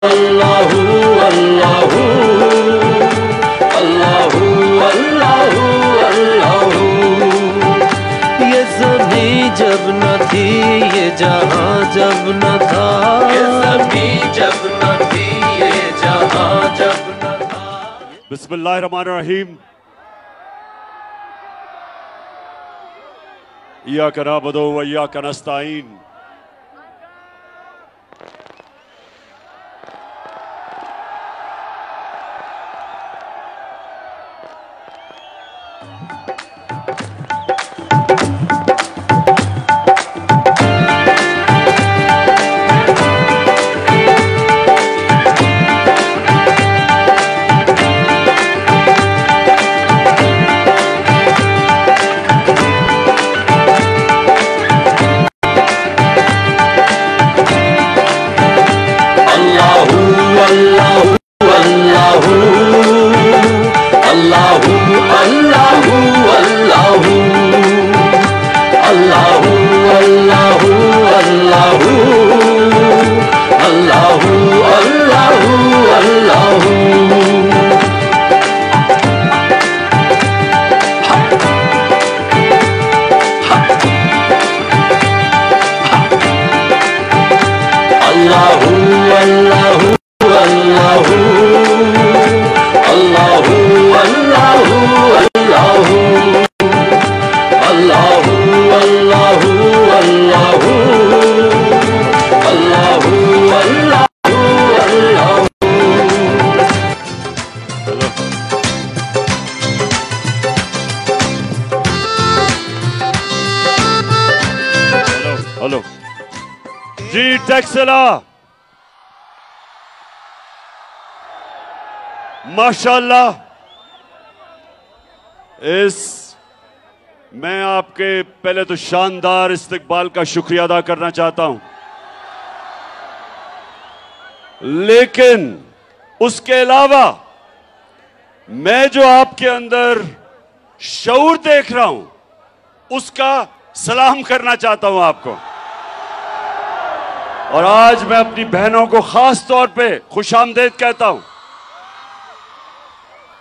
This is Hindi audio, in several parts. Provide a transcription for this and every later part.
अल्लाहू अल्लाहू अल्लाहू अल्लाहू अल्लाहू। ये ज़मीं जब न थी, ये जहां जब न था, ये ज़मीं जब न थी, ये जहां जब न था। बिस्मिल्लाहिर्रहमानिर्रहीम। इय्याका नअबुदु व इय्याका नस्तईन। हेलो जी टेक्सला, माशाल्लाह। मैं आपके पहले तो शानदार इस्तकबाल का शुक्रिया अदा करना चाहता हूं, लेकिन उसके अलावा मैं जो आपके अंदर शऊर देख रहा हूं उसका सलाम करना चाहता हूं आपको। और आज मैं अपनी बहनों को खास तौर पे खुशामदीद कहता हूं।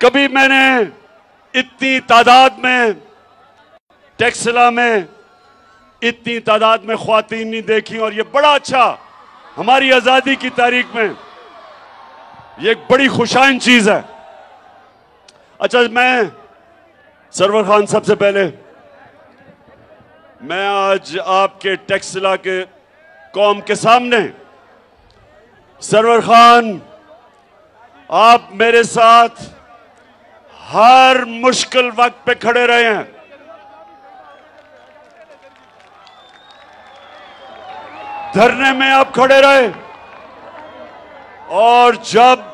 कभी मैंने इतनी तादाद में टेक्सला में इतनी तादाद में ख्वातीन नहीं देखी, और ये बड़ा अच्छा, हमारी आजादी की तारीख में ये एक बड़ी खुशाइन चीज है। अच्छा, मैं सरवर खान, सबसे पहले मैं आज आपके टेक्सला के कौम के सामने, सरवर खान, आप मेरे साथ हर मुश्किल वक्त पे खड़े रहे हैं। धरने में आप खड़े रहे, और जब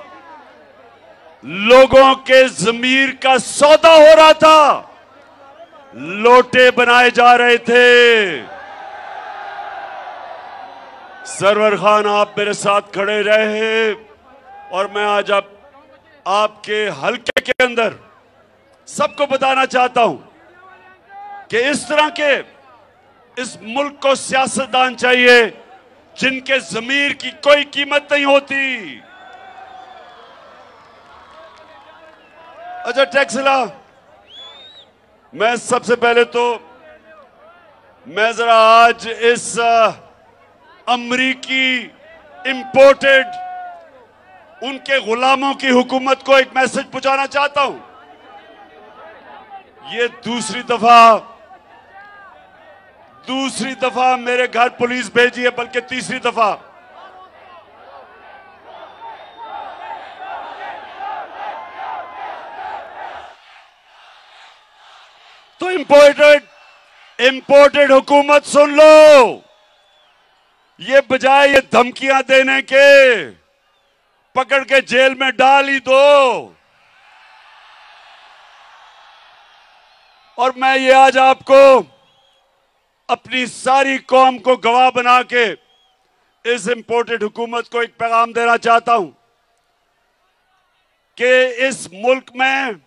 लोगों के ज़मीर का सौदा हो रहा था, लोटे बनाए जा रहे थे, सरवर खान आप मेरे साथ खड़े रहे। और मैं आज आपके हलके के अंदर सबको बताना चाहता हूं कि इस तरह के इस मुल्क को सियासतदान चाहिए जिनके ज़मीर की कोई कीमत नहीं होती। अच्छा टेक्सला, मैं सबसे पहले तो मैं जरा आज इस अमरीकी इंपोर्टेड उनके गुलामों की हुकूमत को एक मैसेज पहुंचाना चाहता हूं। ये दूसरी दफा मेरे घर पुलिस भेजी है, बल्कि तीसरी दफा। तो इंपोर्टेड हुकूमत सुन लो, ये बजाय ये धमकियां देने के पकड़ के जेल में डाल ही दो। और मैं ये आज आपको अपनी सारी कौम को गवाह बना के इस इंपोर्टेड हुकूमत को एक पैगाम देना चाहता हूं कि इस मुल्क में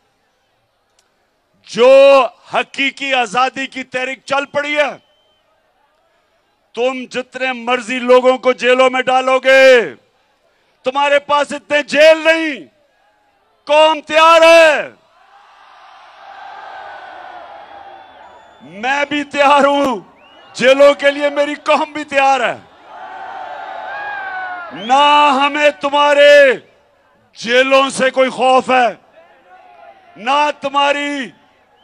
जो हकीकी आजादी की तहरीक चल पड़ी है, तुम जितने मर्जी लोगों को जेलों में डालोगे, तुम्हारे पास इतने जेल नहीं, कौम तैयार है। मैं भी तैयार हूं, जेलों के लिए मेरी कौम भी तैयार है। ना हमें तुम्हारे जेलों से कोई खौफ है, ना तुम्हारी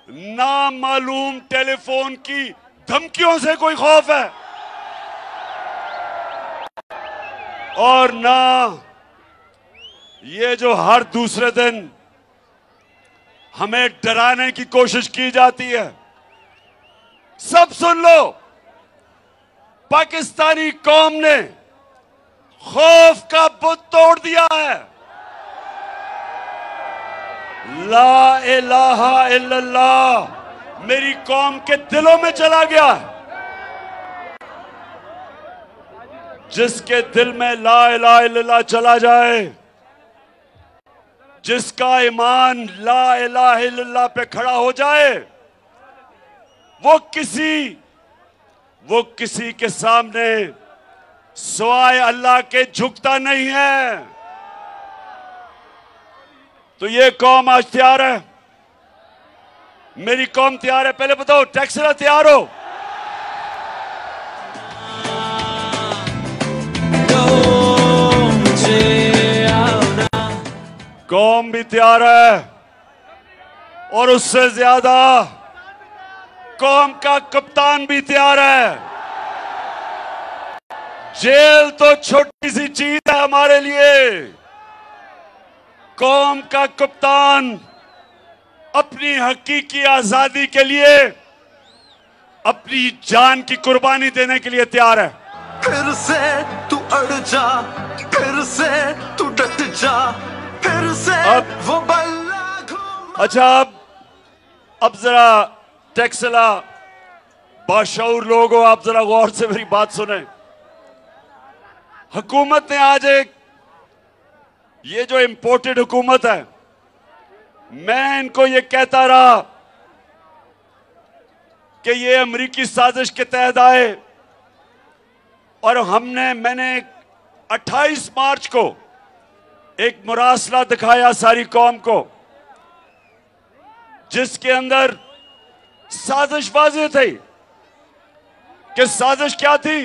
नामालूम टेलीफोन की धमकियों से कोई खौफ है, और ना ये जो हर दूसरे दिन हमें डराने की कोशिश की जाती है। सब सुन लो, पाकिस्तानी कौम ने खौफ का बुत तोड़ दिया है। ला इलाहा इल्लल्लाह मेरी कौम के दिलों में चला गया। जिसके दिल में ला इलाहा इल्लल्लाह चला जाए, जिसका ईमान ला इलाहा इल्लल्लाह पे खड़ा हो जाए, वो किसी के सामने सिवाय अल्लाह के झुकता नहीं है। तो ये कौम आज तैयार है, मेरी कौम तैयार है। पहले बताओ, टैक्सला तैयार हो? कौम भी तैयार है, और उससे ज्यादा कौम का कप्तान भी तैयार है। जेल तो छोटी सी चीज है हमारे लिए, कौम का कप्तान अपनी हकीकी आजादी के लिए अपनी जान की कुर्बानी देने के लिए तैयार है। फिर से तू अड़ जा, फिर से तू डट जा, फिर से वो बल्ला घूम। अच्छा, अब जरा टैक्सला बाशऊर लोग हो, आप जरा गौर से मेरी बात सुने। हुकूमत ने आज ये जो इंपोर्टेड हुकूमत है, मैं इनको ये कहता रहा कि ये अमेरिकी साजिश के तहत आए, और मैंने 28 मार्च को एक मुरासला दिखाया सारी कौम को, जिसके अंदर साजिश वाज़ेह थी। कि साजिश क्या थी?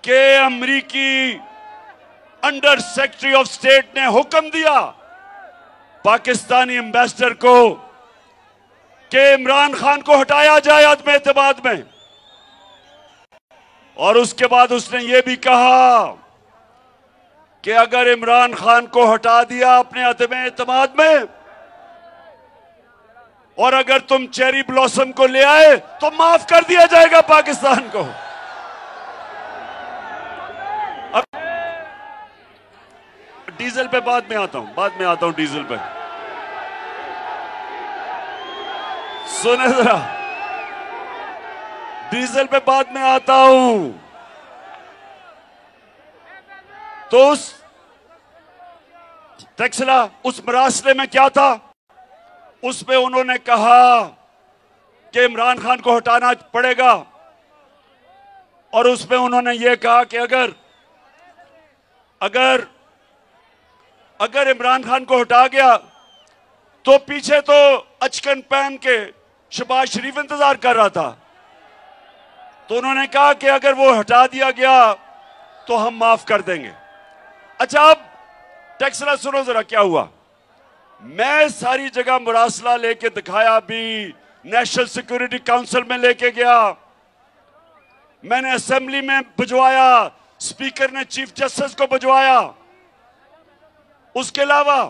कि अमेरिकी अंडर सेक्रेटरी ऑफ स्टेट ने हुक्म दिया पाकिस्तानी एम्बेसडर को कि इमरान खान को हटाया जाए अदम एतमाद में, और उसके बाद उसने ये भी कहा कि अगर इमरान खान को हटा दिया अपने अदम एतमाद में, और अगर तुम चेरी ब्लॉसम को ले आए तो माफ कर दिया जाएगा पाकिस्तान को। अब डीजल पे बाद में आता हूं, डीजल पे सुने जरा, डीजल पे बाद में आता हूं। तो उस टैक्सला उस मरासले में क्या था? उसमें उन्होंने कहा कि इमरान खान को हटाना पड़ेगा, और उसमें उन्होंने ये कहा कि अगर इमरान खान को हटा गया तो पीछे तो अचकन पहन के शहबाज शरीफ इंतजार कर रहा था। तो उन्होंने कहा कि अगर वो हटा दिया गया तो हम माफ कर देंगे। अच्छा, अब टैक्सला सुनो जरा क्या हुआ। मैं सारी जगह मुरासला लेके दिखाया, भी नेशनल सिक्योरिटी काउंसिल में लेके गया, मैंने असेंबली में भिजवाया, स्पीकर ने चीफ जस्टिस को भिजवाया, उसके अलावा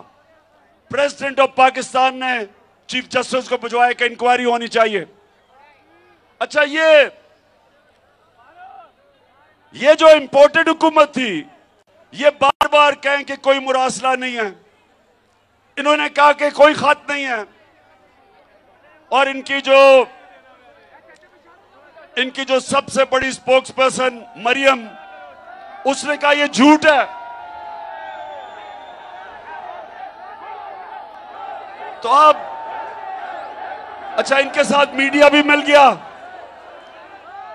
प्रेसिडेंट ऑफ पाकिस्तान ने चीफ जस्टिस को भिजवाया कि इंक्वायरी होनी चाहिए। अच्छा, ये जो इंपोर्टेड हुकूमत थी, ये बार बार कहें कि कोई मुरासला नहीं है, इन्होंने कहा कि कोई खत नहीं है, और इनकी जो सबसे बड़ी स्पोक्स पर्सन मरियम, उसने कहा ये झूठ है। तो अब अच्छा, इनके साथ मीडिया भी मिल गया,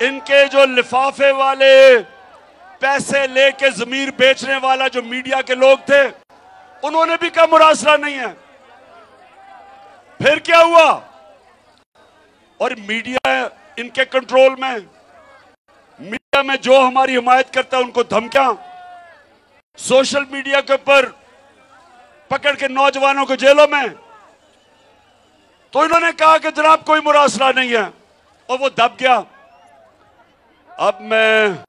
इनके जो लिफाफे वाले पैसे लेके जमीर बेचने वाला जो मीडिया के लोग थे, उन्होंने भी कहा मुरासला नहीं है। फिर क्या हुआ? और मीडिया इनके कंट्रोल में, मीडिया में जो हमारी हिमायत करता है उनको धमकियां, सोशल मीडिया के ऊपर पकड़ के नौजवानों को जेलों में। तो इन्होंने कहा कि जनाब कोई मुरासला नहीं है, और वो दब गया। अब मैं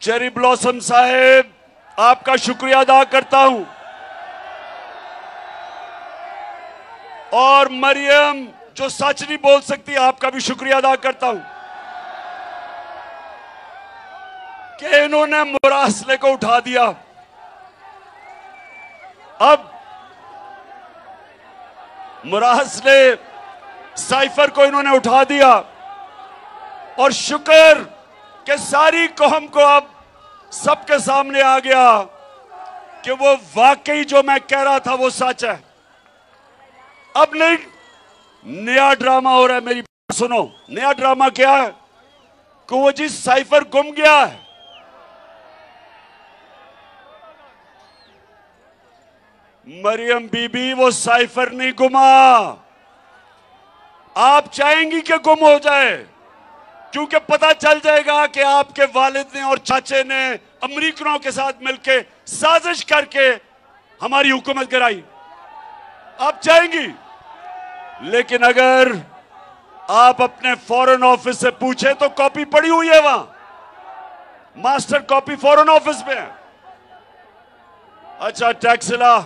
चेरी ब्लॉसम साहेब आपका शुक्रिया अदा करता हूं, और मरियम जो सच नहीं बोल सकती, आपका भी शुक्रिया अदा करता हूं कि इन्होंने मुरासले को उठा दिया। अब मुरासले साइफर को इन्होंने उठा दिया, और शुक्र कि सारी कौम को अब सबके सामने आ गया कि वो वाकई जो मैं कह रहा था वो सच है। अब नहीं, नया ड्रामा हो रहा है। मेरी बात सुनो, नया ड्रामा क्या है कि वो जी साइफर गुम गया है। मरियम बीबी, वो साइफर नहीं गुमा। आप चाहेंगी कि गुम हो जाए, क्योंकि पता चल जाएगा कि आपके वालिद ने और चाचे ने अमरीकनों के साथ मिलकर साजिश करके हमारी हुकूमत गिराई। आप चाहेंगी, लेकिन अगर आप अपने फॉरेन ऑफिस से पूछे तो कॉपी पड़ी हुई है, वहां मास्टर कॉपी फॉरेन ऑफिस में है। अच्छा टैक्सिला,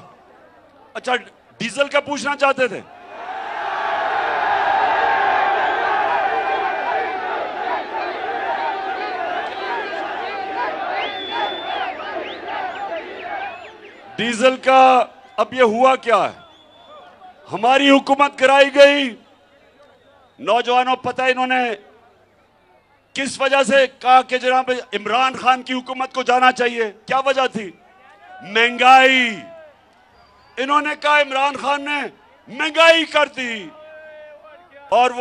अच्छा डीजल का पूछना चाहते थे? डीजल का अब ये हुआ क्या है? हमारी हुकूमत कराई गई। नौजवानों, पता है इन्होंने किस वजह से कहा कि जनाब इमरान खान की हुकूमत को जाना चाहिए? क्या वजह थी? महंगाई। इन्होंने कहा इमरान खान ने महंगाई कर दी, और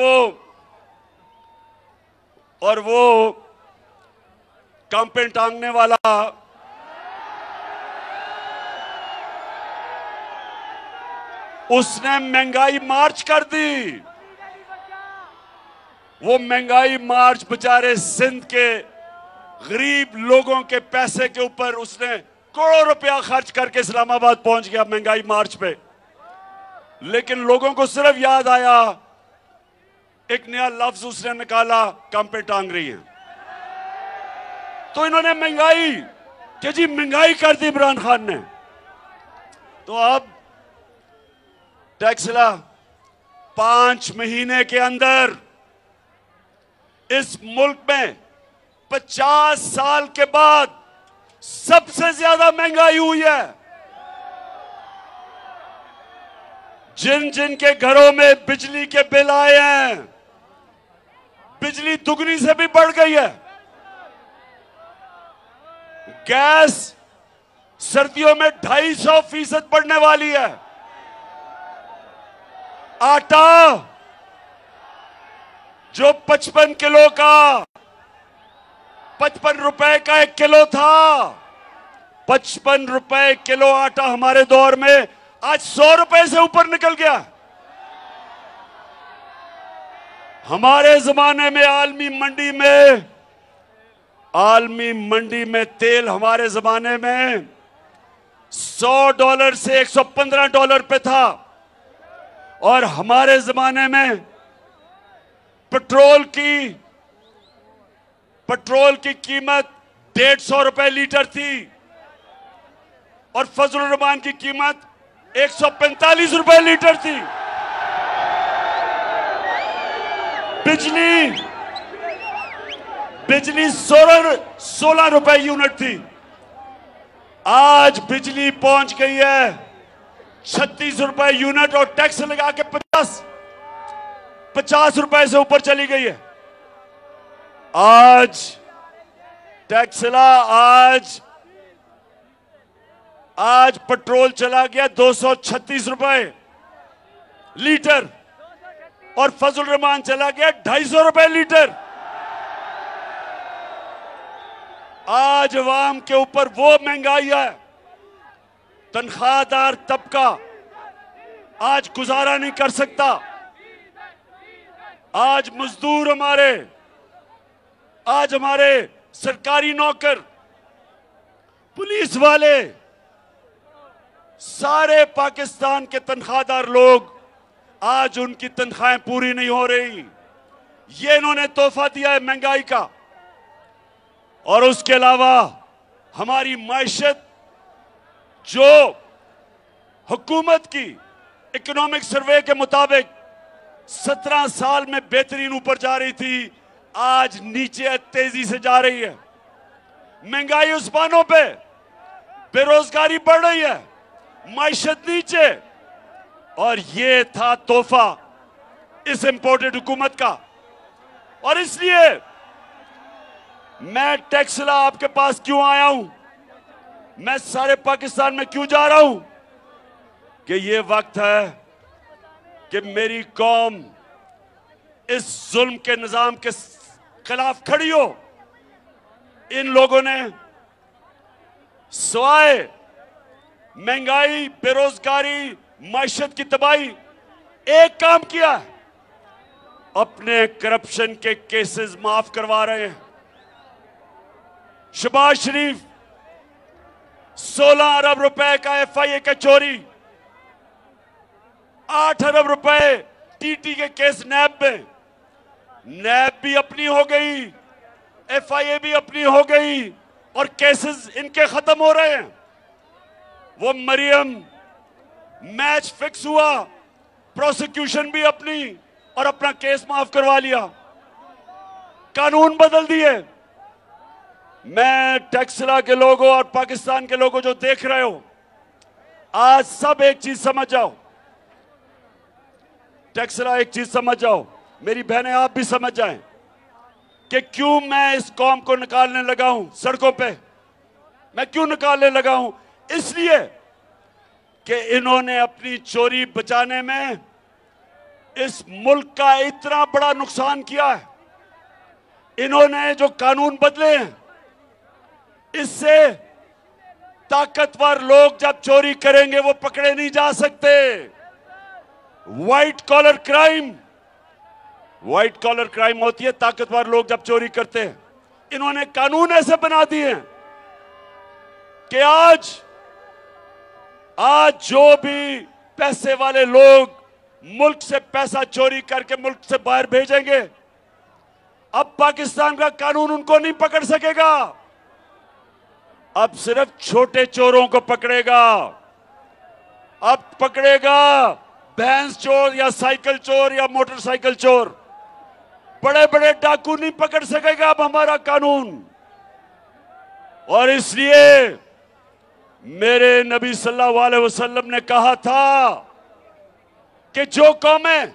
वो कांपे टांगने वाला उसने महंगाई मार्च कर दी। वो महंगाई मार्च बेचारे सिंध के गरीब लोगों के पैसे के ऊपर उसने करोड़ों रुपया खर्च करके इस्लामाबाद पहुंच गया महंगाई मार्च पे। लेकिन लोगों को सिर्फ याद आया, एक नया लफ्ज उसने निकाला, कांपे टांग रही है। तो इन्होंने महंगाई, कि जी महंगाई कर दी इमरान खान ने। तो अब टैक्सला 5 महीने के अंदर इस मुल्क में 50 साल के बाद सबसे ज्यादा महंगाई हुई है। जिन जिन के घरों में बिजली के बिल आए हैं, बिजली दुगनी से भी बढ़ गई है। गैस सर्दियों में 250% बढ़ने वाली है। आटा जो 55 किलो का 55 रुपए का 1 किलो था, 55 रुपए किलो आटा हमारे दौर में आज 100 रुपए से ऊपर निकल गया। हमारे जमाने में आलमी मंडी में तेल हमारे जमाने में $100 से $115 पे था, और हमारे जमाने में पेट्रोल की कीमत 150 रुपए लीटर थी, और फजलुर रहमान की कीमत 145 रुपए लीटर थी। बिजली 16 रुपए यूनिट थी। आज बिजली पहुंच गई है 36 रुपए यूनिट, और टैक्स लगा के 50 रुपए से ऊपर चली गई है। आज टैक्सला, आज पेट्रोल चला गया 236 रुपए लीटर, और फजल रहमान चला गया 250 रुपए लीटर। आज अवाम के ऊपर वो महंगाई है, तनख्वाहदार तबका आज गुजारा नहीं कर सकता। आज मजदूर आज हमारे सरकारी नौकर, पुलिस वाले, सारे पाकिस्तान के तनख्वाहदार लोग, आज उनकी तनख्वाहें पूरी नहीं हो रही। ये इन्होंने तोहफा दिया है महंगाई का। और उसके अलावा हमारी मायशत जो हुकूमत की इकोनॉमिक सर्वे के मुताबिक 17 साल में बेहतरीन ऊपर जा रही थी, आज नीचे तेजी से जा रही है। महंगाई उस्मानों पे, बेरोजगारी बढ़ रही है, मायशत नीचे। और ये था तोहफा इस इंपोर्टेड हुकूमत का। और इसलिए मैं टैक्सला आपके पास क्यों आया हूं, मैं सारे पाकिस्तान में क्यों जा रहा हूं, कि ये वक्त है कि मेरी कौम इस जुल्म के निजाम के खिलाफ खड़ी हो। इन लोगों ने सिवाय महंगाई, बेरोजगारी, मायशत की तबाही एक काम किया, अपने करप्शन के केसेस माफ करवा रहे हैं। शहबाज शरीफ 16 अरब रुपए का FIA का चोरी, 8 अरब रुपए TT के केस नैब में, नैब भी अपनी हो गई, FIA भी अपनी हो गई और केसेस इनके खत्म हो रहे हैं। वो मरियम मैच फिक्स हुआ, प्रोसिक्यूशन भी अपनी और अपना केस माफ करवा लिया, कानून बदल दिए। मैं टैक्सला के लोगों और पाकिस्तान के लोगों जो देख रहे हो, आज सब एक चीज समझ जाओ, टैक्सला एक चीज समझ जाओ, मेरी बहनें आप भी समझ जाएं कि क्यों मैं इस कौम को निकालने लगा हूं सड़कों पे। मैं क्यों निकालने लगा हूं? इसलिए कि इन्होंने अपनी चोरी बचाने में इस मुल्क का इतना बड़ा नुकसान किया है। इन्होंने जो कानून बदले हैं, इससे ताकतवर लोग जब चोरी करेंगे वो पकड़े नहीं जा सकते। व्हाइट कॉलर क्राइम होती है ताकतवर लोग जब चोरी करते हैं। इन्होंने कानून ऐसे बना दिए हैं कि आज जो भी पैसे वाले लोग मुल्क से पैसा चोरी करके मुल्क से बाहर भेजेंगे, अब पाकिस्तान का कानून उनको नहीं पकड़ सकेगा। अब सिर्फ छोटे चोरों को पकड़ेगा। अब पकड़ेगा भैंस चोर या साइकिल चोर या मोटरसाइकिल चोर। बड़े बड़े डाकू नहीं पकड़ सकेगा अब हमारा कानून। और इसलिए मेरे नबी सल्लल्लाहु अलैहि वसल्लम ने कहा था कि जो कौमें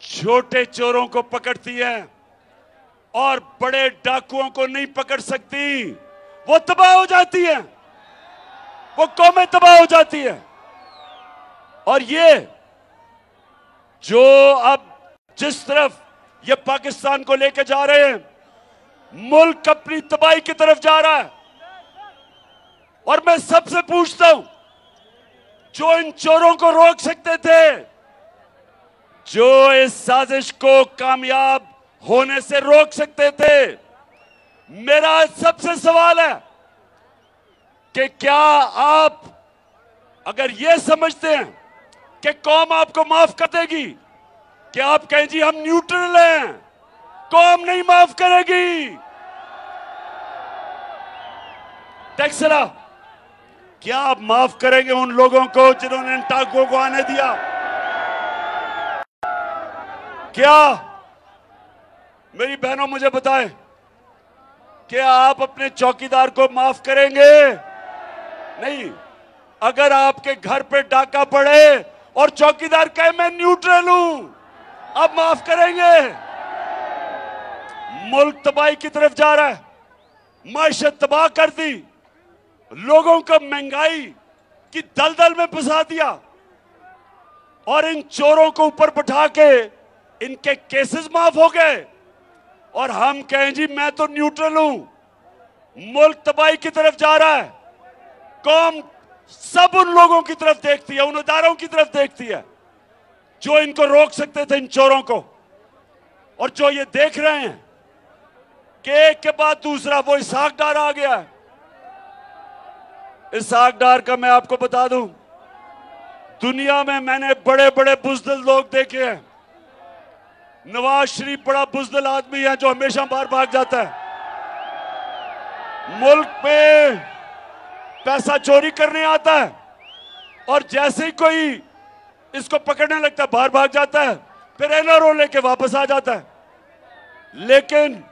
छोटे चोरों को पकड़ती हैं और बड़े डाकुओं को नहीं पकड़ सकती, वो तबाह हो जाती है, वो कौमें तबाह हो जाती है। और ये जो अब जिस तरफ ये पाकिस्तान को लेकर जा रहे हैं, मुल्क अपनी तबाही की तरफ जा रहा है। और मैं सबसे पूछता हूं, जो इन चोरों को रोक सकते थे, जो इस साजिश को कामयाब होने से रोक सकते थे, मेरा सबसे सवाल है कि क्या आप अगर ये समझते हैं कि कौम आपको माफ कर देगी, कि आप कहें जी हम न्यूट्रल हैं, कौम नहीं माफ करेगी। टैक्सला, क्या आप माफ करेंगे उन लोगों को जिन्होंने इन टाकों को आने दिया? क्या मेरी बहनों मुझे बताएं, क्या आप अपने चौकीदार को माफ करेंगे? नहीं। अगर आपके घर पे डाका पड़े और चौकीदार कहे मैं न्यूट्रल हूं, आप माफ करेंगे? मुल्क तबाही की तरफ जा रहा है, मायशत तबाह कर दी, लोगों को महंगाई की दलदल में फंसा दिया और इन चोरों को ऊपर बैठा के इनके केसेस माफ हो गए और हम कहें जी मैं तो न्यूट्रल हूं। मुल्क तबाही की तरफ जा रहा है। कौम सब उन लोगों की तरफ देखती है, उन इदारों की तरफ देखती है जो इनको रोक सकते थे, इन चोरों को। और जो ये देख रहे हैं कि एक के बाद दूसरा वो इसहाक डार आ गया है। इसहाक डार का मैं आपको बता दूं, दुनिया में मैंने बड़े बड़े बुज़दिल लोग देखे हैं। नवाज शरीफ बड़ा बुज़दिल आदमी है जो हमेशा बाहर भाग जाता है। मुल्क में पैसा चोरी करने आता है और जैसे ही कोई इसको पकड़ने लगता है बाहर भाग जाता है, फिर एनआरओ लेके वापस आ जाता है। लेकिन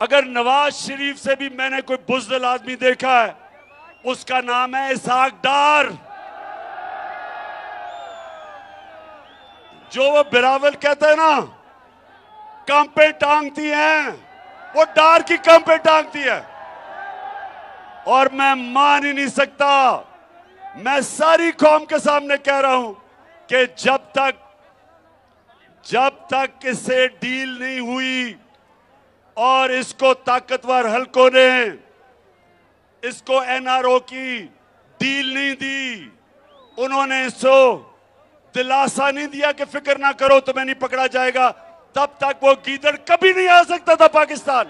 अगर नवाज शरीफ से भी मैंने कोई बुज़दिल आदमी देखा है, उसका नाम है इसहाक डार। जो वो बिलावल कहते हैं ना, कंपे टांगती हैं, वो डार की कंपे टांगती है। और मैं मान ही नहीं सकता, मैं सारी कौम के सामने कह रहा हूं कि जब तक इससे डील नहीं हुई और इसको ताकतवर हलकों ने इसको एनआरओ की डील नहीं दी, उन्होंने इसको दिलासा नहीं दिया कि फिक्र ना करो तुम्हें नहीं पकड़ा जाएगा, तब तक वो गीदड़ कभी नहीं आ सकता था पाकिस्तान।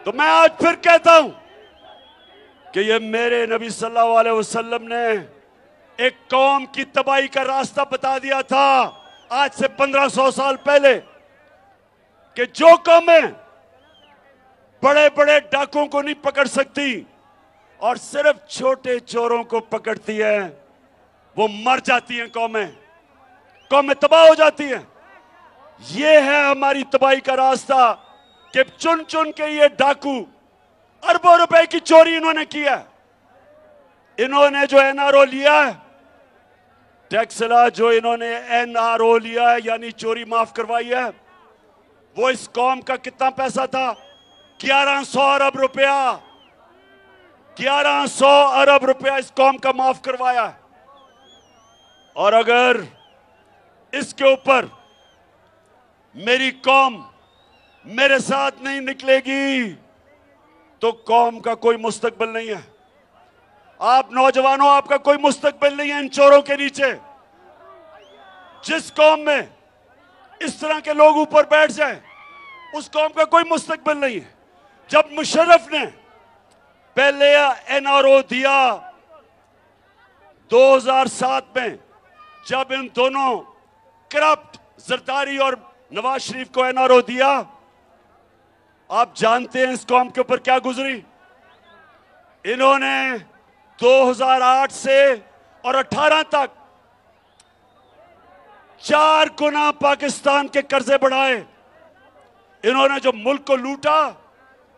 तो मैं आज फिर कहता हूं कि ये मेरे नबी सल्लल्लाहु अलैहि वसल्लम ने एक कौम की तबाही का रास्ता बता दिया था आज से 1500 साल पहले, कि जो कौमें बड़े बड़े डाकुओं को नहीं पकड़ सकती और सिर्फ छोटे चोरों को पकड़ती है, वो मर जाती हैं। कौमें तबाह हो जाती हैं। ये है हमारी तबाही का रास्ता कि चुन चुन के ये डाकू अरबों रुपए की चोरी इन्होंने किया। इन्होंने जो एनआरओ लिया है, टैक्सला जो इन्होंने एनआरओ लिया है यानी चोरी माफ करवाई है, वो इस कौम का कितना पैसा था? 1100 अरब रुपया। 1100 अरब रुपया इस कौम का माफ करवाया है। और अगर इसके ऊपर मेरी कौम मेरे साथ नहीं निकलेगी तो कौम का कोई मुस्तकबिल नहीं है। आप नौजवानों, आपका कोई मुस्तकबिल नहीं है इन चोरों के नीचे। जिस कौम में इस तरह के लोग ऊपर बैठ जाएं, उस कौम का कोई मुस्तकबिल नहीं है। जब मुशर्रफ ने पहले एनआरओ दिया 2007 में, जब इन दोनों करप्ट जरदारी और नवाज शरीफ को एनआरओ दिया, आप जानते हैं इस कौम के ऊपर क्या गुजरी? इन्होंने 2008 से और 18 तक 4 गुना पाकिस्तान के कर्जे बढ़ाए। इन्होंने जो मुल्क को लूटा,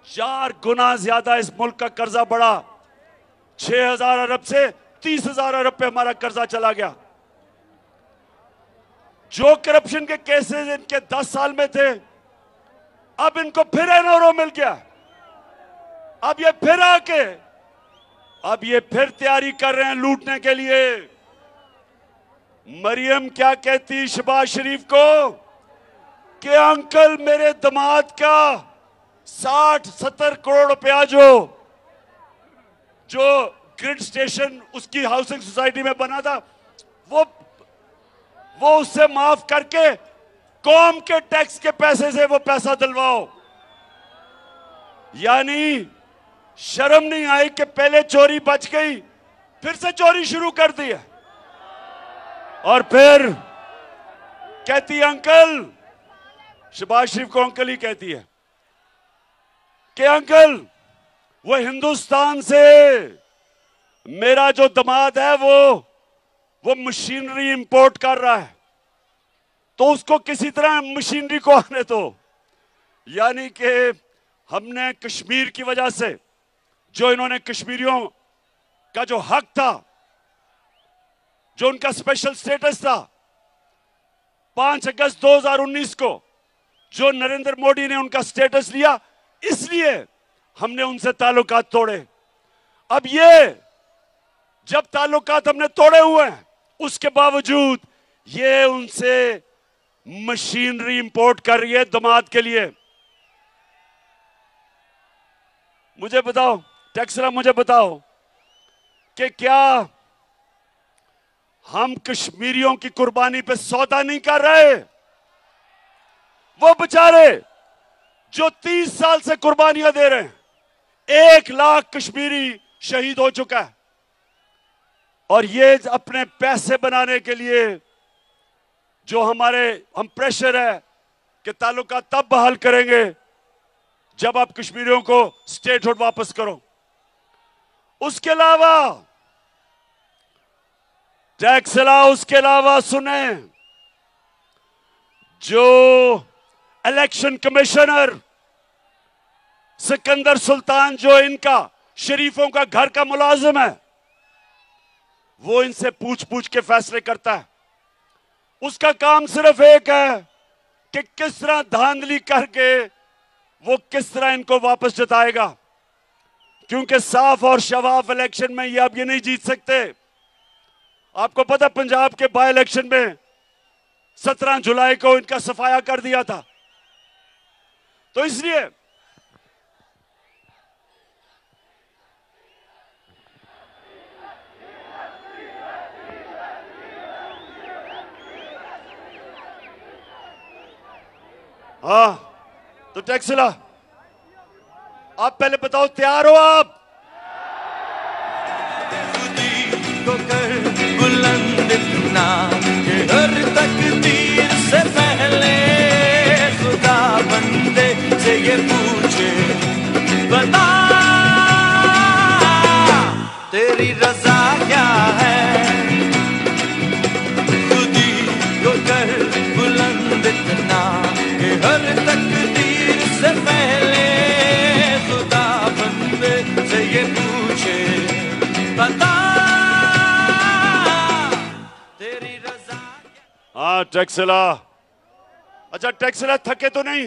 4 गुना ज्यादा इस मुल्क का कर्जा बढ़ा। 6000 अरब से 30,000 अरब पे हमारा कर्जा चला गया। जो करप्शन के केसेस इनके 10 साल में थे, अब इनको फिर एनआरओ मिल गया। अब ये फिर तैयारी कर रहे हैं लूटने के लिए। मरियम क्या कहती शहबाज शरीफ को कि अंकल मेरे दामाद का 60-70 करोड़ रुपया जो ग्रिड स्टेशन उसकी हाउसिंग सोसाइटी में बना था, वो उससे माफ करके कौम के टैक्स के पैसे से वो पैसा दिलवाओ। यानी शर्म नहीं आई कि पहले चोरी बच गई, फिर से चोरी शुरू कर दी है। और फिर कहती अंकल, शहबाज शरीफ को अंकल ही कहती है कि अंकल वो हिंदुस्तान से मेरा जो दामाद है वो मशीनरी इंपोर्ट कर रहा है, तो उसको किसी तरह मशीनरी को आने दो। यानी कि हमने कश्मीर की वजह से जो इन्होंने कश्मीरियों का जो हक था, जो उनका स्पेशल स्टेटस था, 5 अगस्त 2019 को जो नरेंद्र मोदी ने उनका स्टेटस लिया, इसलिए हमने उनसे ताल्लुकात तोड़े। अब ये जब ताल्लुकात हमने तोड़े हुए हैं, उसके बावजूद ये उनसे मशीनरी इंपोर्ट कर रही है दामाद के लिए। मुझे बताओ टैक्सला, मुझे बताओ कि क्या हम कश्मीरियों की कुर्बानी पे सौदा नहीं कर रहे? वो बेचारे जो 30 साल से कुर्बानियां दे रहे हैं, 1 लाख कश्मीरी शहीद हो चुका है, और ये अपने पैसे बनाने के लिए जो हम प्रेशर है कि ताल्लुकात तब बहाल करेंगे जब आप कश्मीरियों को स्टेटहुड वापस करो। उसके अलावा टैक्सला, उसके अलावा सुने, जो इलेक्शन कमिश्नर सिकंदर सुल्तान, जो इनका शरीफों का घर का मुलाजिम है, वो इनसे पूछ पूछ के फैसले करता है। उसका काम सिर्फ एक है कि किस तरह धांधली करके वो किस तरह इनको वापस जताएगा, क्योंकि साफ और शफाफ इलेक्शन में ये अब ये नहीं जीत सकते। आपको पता पंजाब के बाय इलेक्शन में 17 जुलाई को इनका सफाया कर दिया था। तो इसलिए हाँ, तो टैक्सला आप पहले बताओ, तैयार हो आप? तो कर बुलंद इतना कि हर तकदीर से पहले खुदा बंदे से ये पूछे, बता तेरी रजा क्या है। खुदी तो कर बुलंद इतना कि हर तकदीर से पहले खुदा बंदे से ये पूछे, बता तेरी रजा। हाँ टैक्सला, अच्छा टैक्सला थके तो नहीं?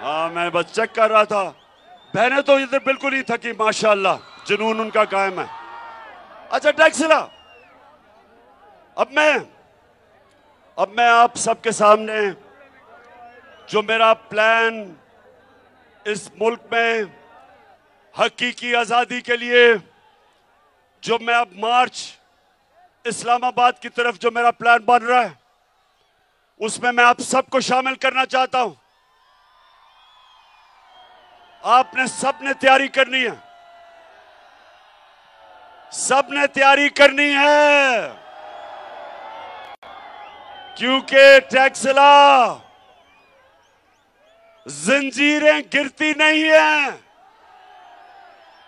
हाँ मैं बस चेक कर रहा था। बहनें तो इधर बिल्कुल ही थकी, माशाल्लाह, जुनून उनका कायम है। अच्छा टैक्सला, अब मैं आप सबके सामने जो मेरा प्लान इस मुल्क में हकीकी आजादी के लिए, जो मैं अब मार्च इस्लामाबाद की तरफ जो मेरा प्लान बन रहा है, उसमें मैं आप सबको शामिल करना चाहता हूं। आपने सबने तैयारी करनी है, सबने तैयारी करनी है, क्योंकि टैक्सला जंजीरें गिरती नहीं है,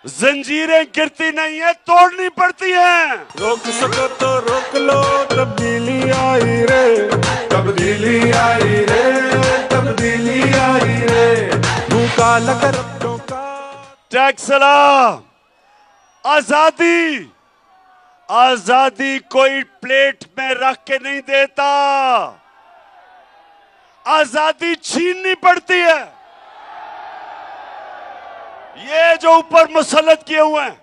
जंजीरें गिरती नहीं है, तोड़नी पड़ती है। रोक सको तो रोक लो, तब्दीली आई रे, तब्दीली आई रे, तब्दीली आई रे, काला कर टैक्सला, आजादी, आजादी कोई प्लेट में रख के नहीं देता, आजादी छीननी पड़ती है। ये जो ऊपर मुसल्लत किए हुए हैं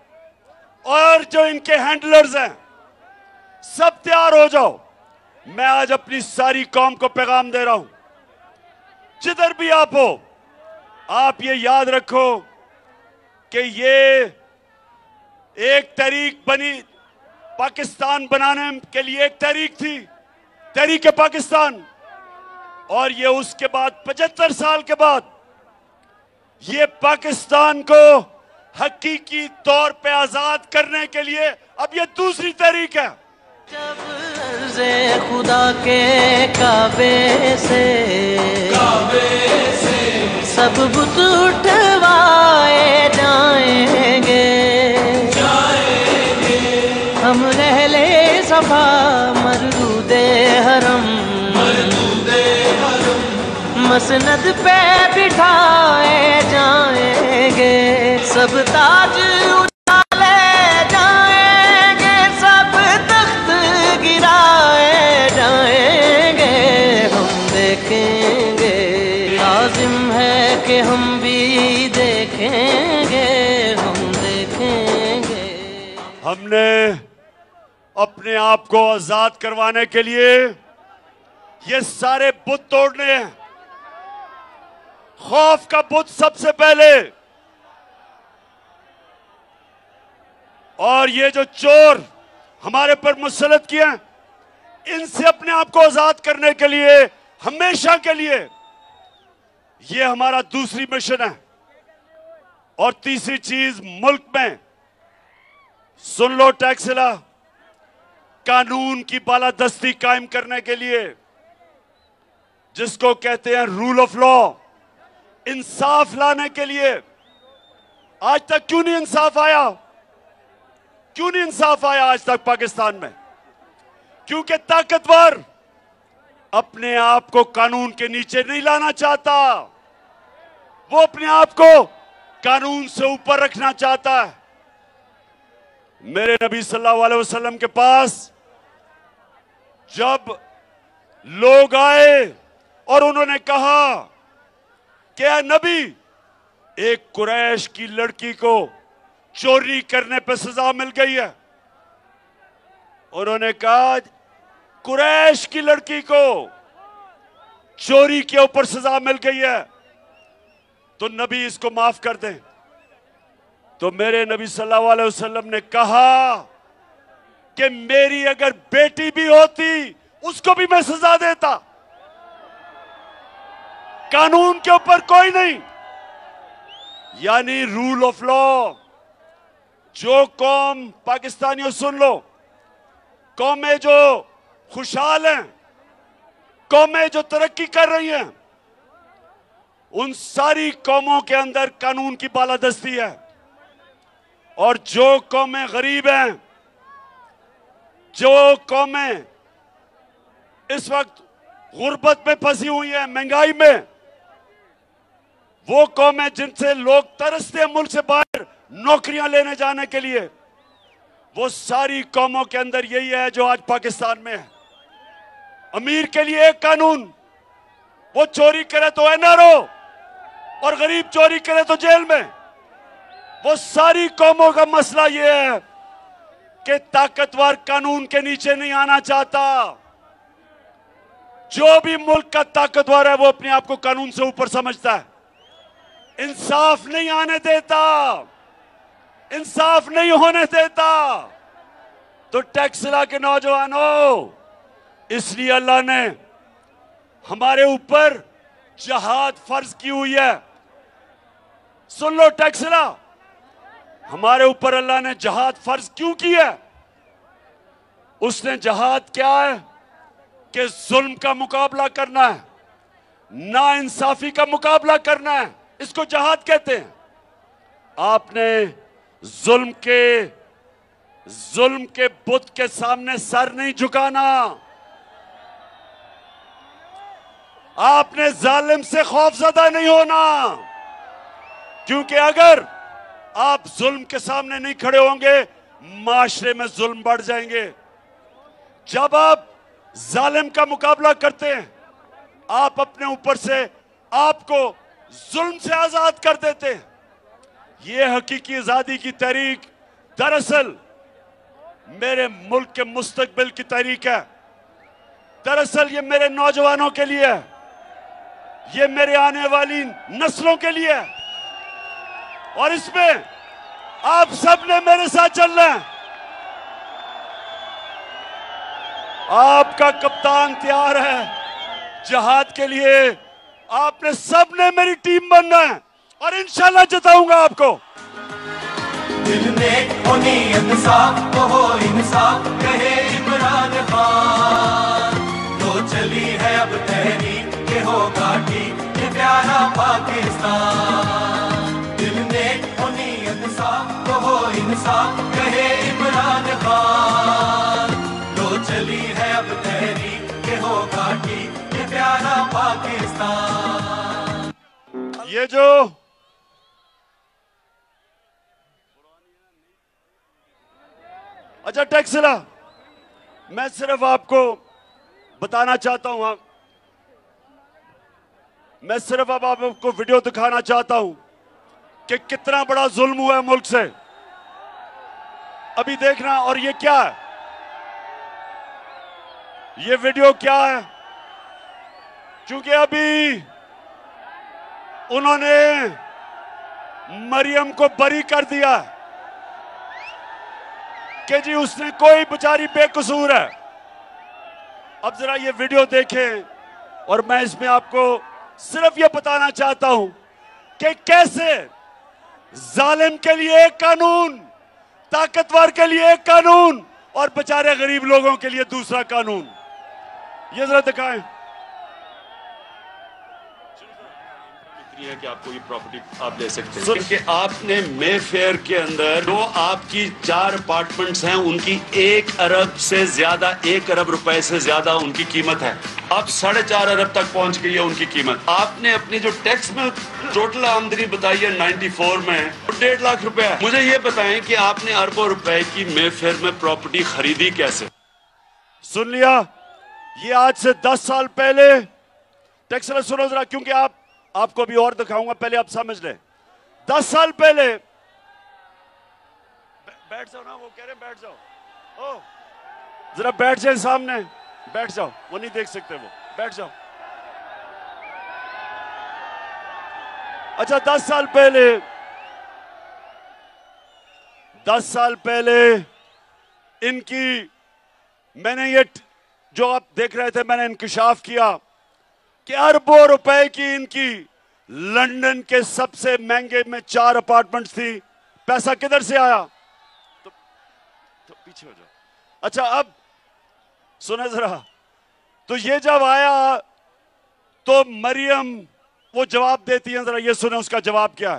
और जो इनके हैंडलर्स हैं, सब तैयार हो जाओ। मैं आज अपनी सारी कौम को पैगाम दे रहा हूं, जिधर भी आप हो, आप ये याद रखो कि ये एक तहरीक बनी, पाकिस्तान बनाने के लिए एक तहरीक थी, तहरीक पाकिस्तान, और ये उसके बाद 75 साल के बाद ये पाकिस्तान को हकीकी तौर पे आजाद करने के लिए अब ये दूसरी तहरीक है। जब अर्ज़े खुदा के काबे से सब बुत उठवाए जाएंगे, हम रहले सफा मरदूदे हरम मसनद पे बिठाए जाएंगे, सब ताज उछाले जाएंगे, सब तख्त गिराए जाएंगे, हम देखेंगे, लाजिम है कि हम भी देखेंगे, हम देखेंगे। हमने अपने आप को आजाद करवाने के लिए ये सारे बुत तोड़ने हैं, खौफ का बुत सबसे पहले। और ये जो चोर हमारे पर मुसल्लत किए हैं, इनसे अपने आप को आजाद करने के लिए, हमेशा के लिए, ये हमारा दूसरी मिशन है। और तीसरी चीज, मुल्क में, सुन लो टैक्सिला, कानून की बालादस्ती कायम करने के लिए, जिसको कहते हैं रूल ऑफ लॉ, इंसाफ लाने के लिए। आज तक क्यों नहीं इंसाफ आया? क्यों नहीं इंसाफ आया आज तक पाकिस्तान में? क्योंकि ताकतवर अपने आप को कानून के नीचे नहीं लाना चाहता, वो अपने आप को कानून से ऊपर रखना चाहता है। मेरे नबी सल्लल्लाहु अलैहि वसल्लम के पास जब लोग आए और उन्होंने कहा कि ऐ नबी, एक कुरैश की लड़की को चोरी करने पर सजा मिल गई है। उन्होंने कहा कुरैश की लड़की को चोरी के ऊपर सजा मिल गई है, तो नबी इसको माफ कर दें। तो मेरे नबी सल्लल्लाहु अलैहि वसल्लम ने कहा कि मेरी अगर बेटी भी होती उसको भी मैं सजा देता, कानून के ऊपर कोई नहीं। यानी रूल ऑफ लॉ। जो कौम, पाकिस्तानियों सुन लो, कौमें जो खुशहाल हैं, कौमें जो तरक्की कर रही हैं, उन सारी कौमों के अंदर कानून की बालादस्ती है। और जो कौमें गरीब हैं, जो कौमें इस वक्त गुर्बत में फंसी हुई हैं, महंगाई में, वो कौमें जिनसे लोग तरसते हैं मुल्क से बाहर नौकरियां लेने जाने के लिए, वो सारी कौमों के अंदर यही है जो आज पाकिस्तान में है। अमीर के लिए एक कानून, वो चोरी करे तो एनआरओ, और गरीब चोरी करे तो जेल में। वो सारी कौमों का मसला ये है कि ताकतवर कानून के नीचे नहीं आना चाहता। जो भी मुल्क का ताकतवर है वो अपने आप को कानून से ऊपर समझता है, इंसाफ नहीं आने देता, इंसाफ नहीं होने देता। तो टैक्सिला के नौजवानों, इसलिए अल्लाह ने हमारे ऊपर जहाद फर्ज की हुई है। सुन लो टैक्सिला, हमारे ऊपर अल्लाह ने जहाद फर्ज क्यों की है? उसने जहाद क्या है कि जुल्म का मुकाबला करना है, नाइंसाफी का मुकाबला करना है, इसको जहाद कहते हैं। आपने जुल्म के बुत के सामने सर नहीं झुकाना। आपने जालिम से खौफजदा नहीं होना, क्योंकि अगर आप जुल्म के सामने नहीं खड़े होंगे, माशरे में जुल्म बढ़ जाएंगे। जब आप जालिम का मुकाबला करते हैं, आप अपने ऊपर से आपको जुल्म से आजाद कर देते हैं। यह हकीकी आजादी की तहरीक दरअसल मेरे मुल्क के मुस्तकबिल की तहरीक है। दरअसल ये मेरे नौजवानों के लिए है, ये मेरे आने वाली नस्लों के लिए है, और इसमें आप सब ने मेरे साथ चलना है। आपका कप्तान तैयार है जहाद के लिए, आपने सब ने मेरी टीम बनना है, और इंशाल्लाह जिताऊंगा आपको। दिल में हो नीयत साफ, तो हो इंसाफ, कहे इमरान खान। तो चली है अब तहरीक के होगा ठीक, ये प्यारा पाकिस्तान। दिल में हो नीयत साफ, तो हो इंसाफ, कहे इमरान खान। तो चली है अब तहरीक के होगा ठीक, ये प्यारा पाकिस्तान। ये जो अच्छा टैक्सिला, मैं सिर्फ आपको बताना चाहता हूं, मैं सिर्फ अब आपको वीडियो दिखाना चाहता हूं कि कितना बड़ा जुल्म हुआ है मुल्क से। अभी देखना, और ये क्या है, ये वीडियो क्या है, क्योंकि अभी उन्होंने मरियम को बरी कर दिया कि जी उसने कोई बेचारी बेकसूर है। अब जरा ये वीडियो देखें और मैं इसमें आपको सिर्फ ये बताना चाहता हूं कि कैसे जालिम के लिए एक कानून, ताकतवर के लिए एक कानून और बेचारे गरीब लोगों के लिए दूसरा कानून। ये जरा दिखाएं। है कि आपको ये प्रॉपर्टी आप ले सकते हैं कि आपने मे फेयर के अंदर जो आपकी 4 अपार्टमेंट्स हैं उनकी 1 अरब से ज्यादा, 1 अरब रुपए से ज्यादा उनकी कीमत है। अब 4.5 अरब तक पहुंच गई है उनकी कीमत। आपने अपनी जो टैक्स में टोटल आमदनी बताई है 94 में 1.5 लाख रुपए है। मुझे ये बताएं कि आपने अरबों रुपए की मे फेयर में प्रॉपर्टी खरीदी कैसे? सुन लिया, ये आज से 10 साल पहले टैक्स सुनो जरा, क्योंकि आपको भी और दिखाऊंगा, पहले आप समझ लें। 10 साल पहले बैठ जाओ ना, वो कह रहे हैं बैठ जाओ। ओ जरा बैठ जाए सामने, बैठ जाओ, वो नहीं देख सकते, वो बैठ जाओ। अच्छा 10 साल पहले इनकी, मैंने ये जो आप देख रहे थे, मैंने इंकशाफ किया कि अरबों रुपए की इनकी लंदन के सबसे महंगे में 4 अपार्टमेंट्स थी। पैसा किधर से आया? तो पीछे हो जाओ। अच्छा अब सुने जरा, तो ये जब आया तो मरियम वो जवाब देती है, जरा ये सुने उसका जवाब क्या है।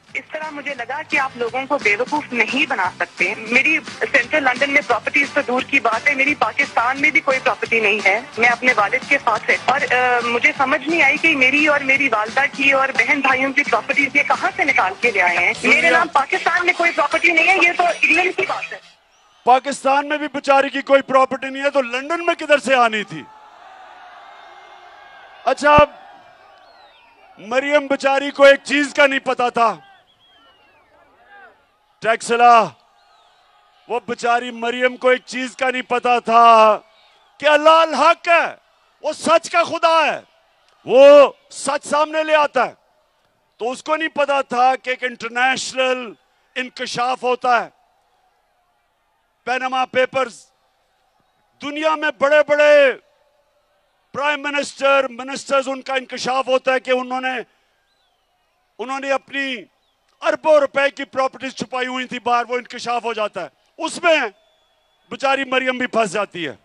इस तरह मुझे लगा कि आप लोगों को बेवकूफ नहीं बना सकते। मेरी सेंट्रल लंदन में प्रॉपर्टीज तो दूर की बात है, मेरी पाकिस्तान में भी कोई प्रॉपर्टी नहीं है। मैं अपने वालिद के साथ है और मुझे समझ नहीं आई कि मेरी और मेरी वालदा की और बहन भाइयों की प्रॉपर्टीज ये कहाँ से निकाल के ले आए हैं। मेरे नाम पाकिस्तान में कोई प्रॉपर्टी नहीं है, ये तो इंग्लैंड की बात है। पाकिस्तान में भी बेचारी की कोई प्रॉपर्टी नहीं है तो लंदन में किधर से आनी थी? अच्छा मरियम बेचारी को एक चीज का नहीं पता था, टैक्सला, वो बेचारी मरियम को एक चीज का नहीं पता था कि अल्लाह अल हक है, वो सच का खुदा है, वो सच सामने ले आता है। तो उसको नहीं पता था कि एक इंटरनेशनल इंकशाफ होता है, पैनामा पेपर्स, दुनिया में बड़े बड़े प्राइम मिनिस्टर, मिनिस्टर्स, उनका इंकशाफ होता है कि उन्होंने अपनी अरबों रुपए की प्रॉपर्टीज छुपाई हुई थी बाहर, वो इंकशाफ हो जाता है, उसमें बेचारी मरियम भी फंस जाती है।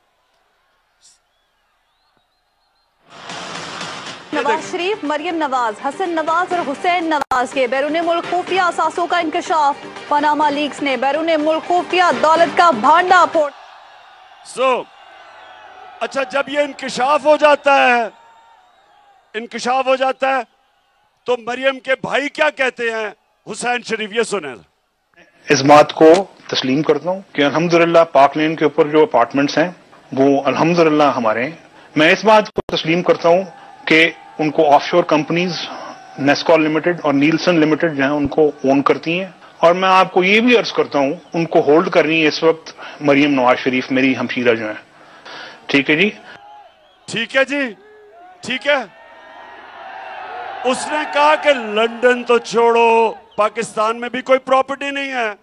नवाज शरीफ, मरियम नवाज, हसन नवाज और हुसैन नवाज के बैरून मुल्क खुफिया असासों का इंकशाफ। पनामा लीक्स ने बैरून मुल्क खुफिया दौलत का भांडा फोड़। अच्छा जब ये इंकशाफ हो जाता है तो मरियम के भाई क्या कहते हैं, हुसैन शरीफ, ये सुने। इस बात को तस्लीम करता हूँ कि अल्हम्दुलिल्लाह पाक लेन के ऊपर जो अपार्टमेंट्स हैं वो अल्हम्दुलिल्लाह हमारे हैं। मैं इस बात को तस्लीम करता हूँ कि उनको ऑफशोर कंपनीज नेस्कॉल लिमिटेड और नीलसन लिमिटेड जो है उनको ओन करती हैं। और मैं आपको ये भी अर्ज करता हूँ उनको होल्ड कर रही है इस वक्त मरियम नवाज शरीफ, मेरी हमशीरा जो है। ठीक है जी, ठीक है जी, ठीक है। उसने कहा कि लंदन तो छोड़ो, पाकिस्तान में भी कोई प्रॉपर्टी नहीं है।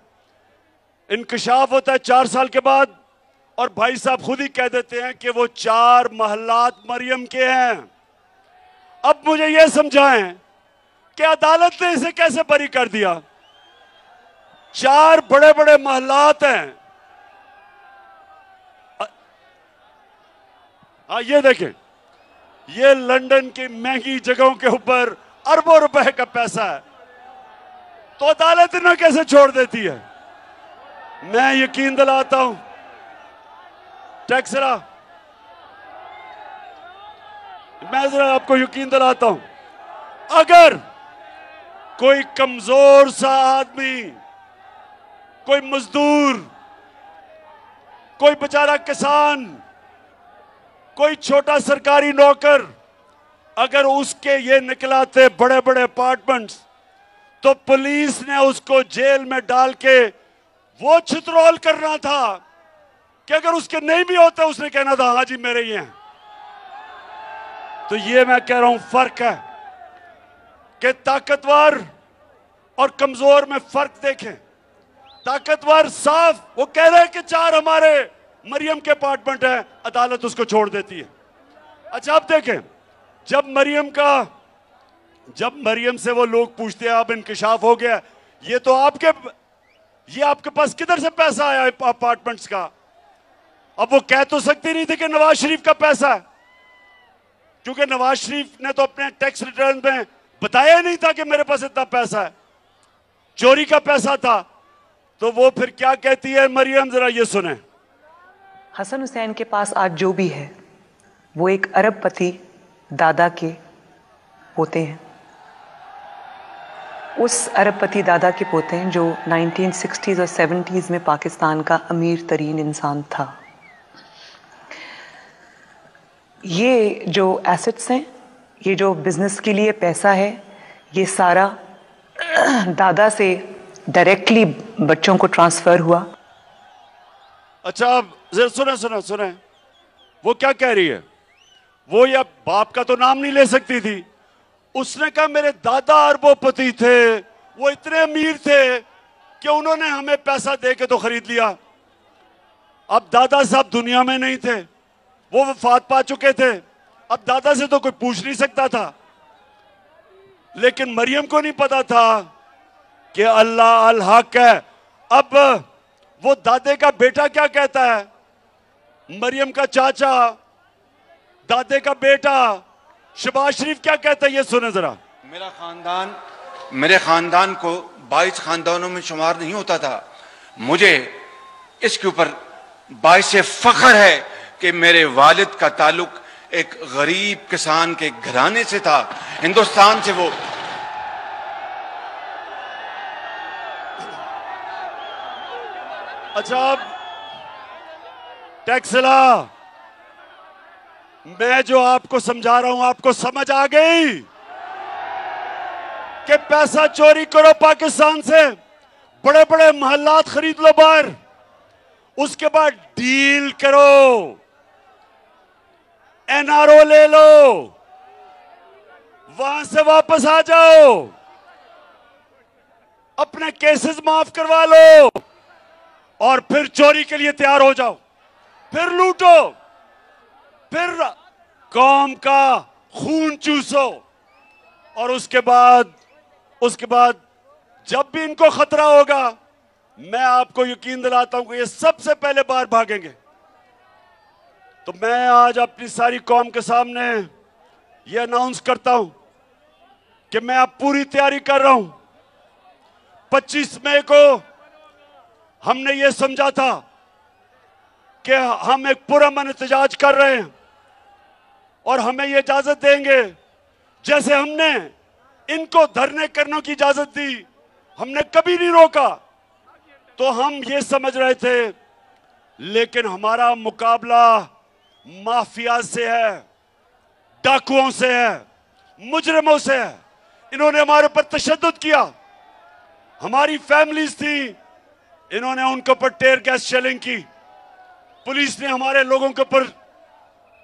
इंकशाफ होता है 4 साल के बाद और भाई साहब खुद ही कह देते हैं कि वो 4 महल्लात मरियम के हैं। अब मुझे यह समझाएं कि अदालत ने इसे कैसे बरी कर दिया। 4 बड़े बड़े महल्लात हैं। हाँ ये देखें, ये लंदन की महंगी जगहों के ऊपर अरबों रुपए का पैसा है, तो अदालत इन्हें कैसे छोड़ देती है। मैं यकीन दिलाता हूं टैक्सरा, मैं जरा आपको यकीन दिलाता हूं, अगर कोई कमजोर सा आदमी, कोई मजदूर, कोई बेचारा किसान, कोई छोटा सरकारी नौकर, अगर उसके ये निकलाते बड़े बड़े अपार्टमेंट्स, तो पुलिस ने उसको जेल में डाल के वो छितरौल करना था कि अगर उसके नहीं भी होते उसने कहना था हाँ जी मेरे ही हैं। तो ये मैं कह रहा हूं फर्क है। कि ताकतवर और कमजोर में फर्क देखें। ताकतवर साफ वो कह रहे हैं कि 4 हमारे मरियम के अपार्टमेंट है, अदालत उसको छोड़ देती है। अच्छा अब देखें, जब मरियम से वो लोग पूछते हैं अब इंकशाफ हो गया, ये आपके पास किधर से पैसा आया अपार्टमेंट्स का? अब वो कह तो सकती नहीं थी कि नवाज शरीफ का पैसा है, क्योंकि नवाज शरीफ ने तो अपने टैक्स रिटर्न में बताया नहीं था कि मेरे पास इतना पैसा है, चोरी का पैसा था। तो वो फिर क्या कहती है मरियम, जरा ये सुने। हसन हुसैन के पास आज जो भी है वो एक अरबपति दादा के पोते हैं। उस अरबपति दादा के पोते हैं जो 1960s और 70s में पाकिस्तान का अमीर तरीन इंसान था। ये जो एसेट्स हैं, ये जो बिजनेस के लिए पैसा है, ये सारा दादा से डायरेक्टली बच्चों को ट्रांसफर हुआ। अच्छा अब जरा सुने वो क्या कह रही है। वो या बाप का तो नाम नहीं ले सकती थी, उसने कहा मेरे दादा अरबोपति थे, वो इतने अमीर थे कि उन्होंने हमें पैसा दे के तो खरीद लिया। अब दादा साहब दुनिया में नहीं थे, वो वफात पा चुके थे, अब दादा से तो कोई पूछ नहीं सकता था। लेकिन मरियम को नहीं पता था कि अल्लाह अल हक है। अब वो दादे का बेटा क्या कहता है, मरियम का चाचा, दादे का बेटा शहबाज शरीफ क्या कहता है, ये सुने जरा। मेरे खानदान को 22 खानदानों में शुमार नहीं होता था। मुझे इसके ऊपर बाइस फख्र है कि मेरे वालिद का ताल्लुक एक गरीब किसान के घराने से था, हिंदुस्तान से। वो अच्छा अब टैक्सला, मैं जो आपको समझा रहा हूं आपको समझ आ गई कि पैसा चोरी करो पाकिस्तान से, बड़े बड़े महल्लात खरीद लो बाहर, उसके बाद डील करो, एनआरओ ले लो, वहां से वापस आ जाओ, अपने केसेस माफ करवा लो और फिर चोरी के लिए तैयार हो जाओ, फिर लूटो, फिर कौम का खून चूसो। और उसके बाद जब भी इनको खतरा होगा, मैं आपको यकीन दिलाता हूं कि ये सबसे पहले बाहर भागेंगे। तो मैं आज अपनी सारी कौम के सामने ये अनाउंस करता हूं कि मैं अब पूरी तैयारी कर रहा हूं। 25 मई को हमने ये समझा था कि हम एक पुरअमन एहतजाज कर रहे हैं और हमें ये इजाजत देंगे, जैसे हमने इनको धरने करने की इजाजत दी, हमने कभी नहीं रोका। तो हम ये समझ रहे थे, लेकिन हमारा मुकाबला माफिया से है, डाकुओं से है, मुजरिमों से है। इन्होंने हमारे ऊपर तशद्दुद किया, हमारी फैमिलीज थी, इन्होंने उनके ऊपर टेयर गैस शेलिंग की, पुलिस ने हमारे लोगों के ऊपर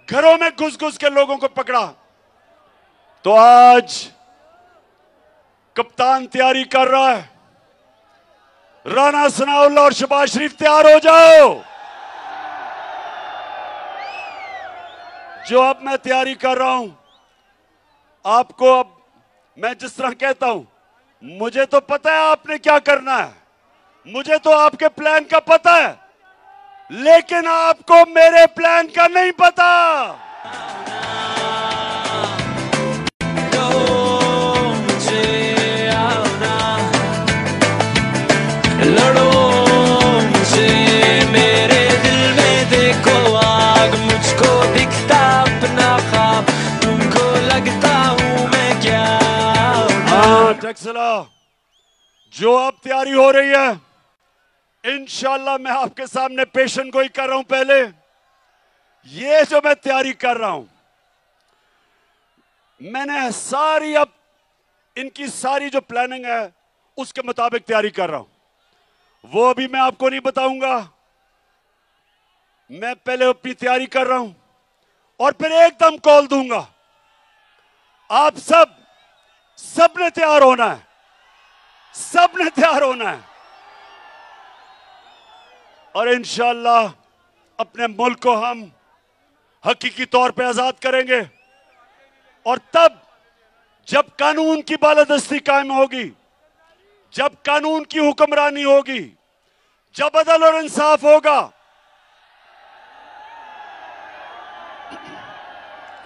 घरों में घुस घुस के लोगों को पकड़ा। तो आज कप्तान तैयारी कर रहा है, राना सनाउल्लाह और शहबाज शरीफ तैयार हो जाओ। जो अब मैं तैयारी कर रहा हूं, आपको अब मैं जिस तरह कहता हूं, मुझे तो पता है आपने क्या करना है, मुझे तो आपके प्लान का पता है, लेकिन आपको मेरे प्लान का नहीं पता। लड़ो मुझे, मेरे दिल में देखो आग, मुझको दिखता अपना ख्वाब, तुमको लगता हूं मैं क्या। हाँ टैक्सला, जो अब तैयारी हो रही है, इंशाल्लाह मैं आपके सामने पेशन गोई कर रहा हूं। पहले ये जो मैं तैयारी कर रहा हूं, मैंने सारी अब इनकी सारी जो प्लानिंग है उसके मुताबिक तैयारी कर रहा हूं। वो अभी मैं आपको नहीं बताऊंगा, मैं पहले अपनी तैयारी कर रहा हूं और फिर एकदम कॉल दूंगा। आप सब सबने तैयार होना है, सबने तैयार होना है और इंशाअल्लाह अपने मुल्क को हम हकीकी तौर पे आजाद करेंगे। और तब जब कानून की बालादस्ती कायम होगी, जब कानून की हुक्मरानी होगी, जब अदल और इंसाफ होगा,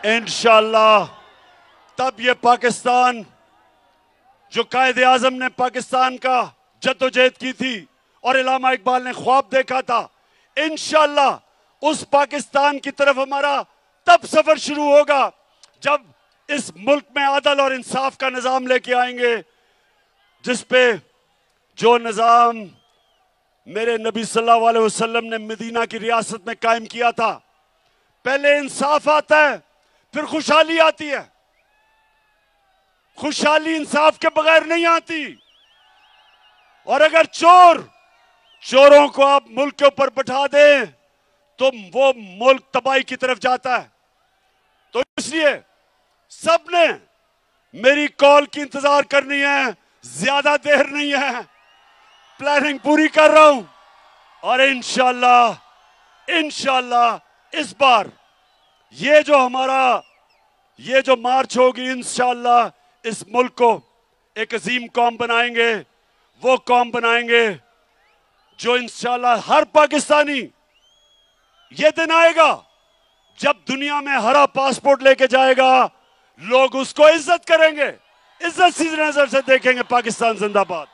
इंशाअल्लाह तब ये पाकिस्तान जो कायदे आजम ने पाकिस्तान का जद्दोजहद की थी और इलामा इकबाल ने ख्वाब देखा था, इंशाअल्लाह उस पाकिस्तान की तरफ हमारा तब सफर शुरू होगा जब इस मुल्क में अदल और इंसाफ का निजाम लेके आएंगे, जिस पे जो निजाम मेरे नबी सल्लल्लाहु अलैहि वसल्लम ने मदीना की रियासत में कायम किया था। पहले इंसाफ आता है, फिर खुशहाली आती है। खुशहाली इंसाफ के बगैर नहीं आती। और अगर चोरों को आप मुल्क के ऊपर बैठा दें तो वो मुल्क तबाही की तरफ जाता है। तो इसलिए सबने मेरी कॉल की इंतजार करनी है, ज्यादा देर नहीं है, प्लानिंग पूरी कर रहा हूं और इंशाअल्लाह इस बार ये जो मार्च होगी, इंशाअल्लाह इस मुल्क को एक अजीम कौम बनाएंगे। वो कौम बनाएंगे जो इंशाअल्लाह हर पाकिस्तानी, ये दिन आएगा जब दुनिया में हरा पासपोर्ट लेके जाएगा, लोग उसको इज्जत करेंगे, इज्जत सी नजर से देखेंगे। पाकिस्तान जिंदाबाद।